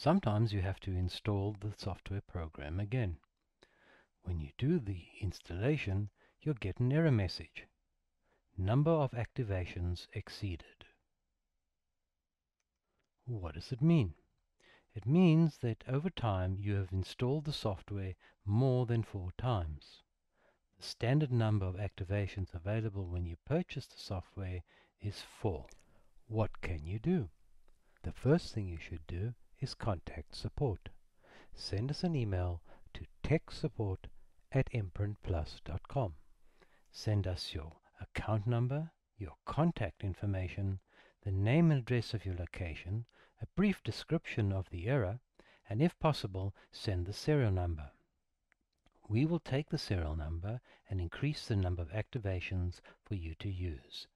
Sometimes you have to install the software program again. When you do the installation, you'll get an error message. Number of activations exceeded. What does it mean? It means that over time you have installed the software more than 4 times. The standard number of activations available when you purchase the software is 4. What can you do? The first thing you should do is contact support. Send us an email to techsupport@imprintplus.com. Send us your account number, your contact information, the name and address of your location, a brief description of the error, and if possible, send the serial number. We will take the serial number and increase the number of activations for you to use.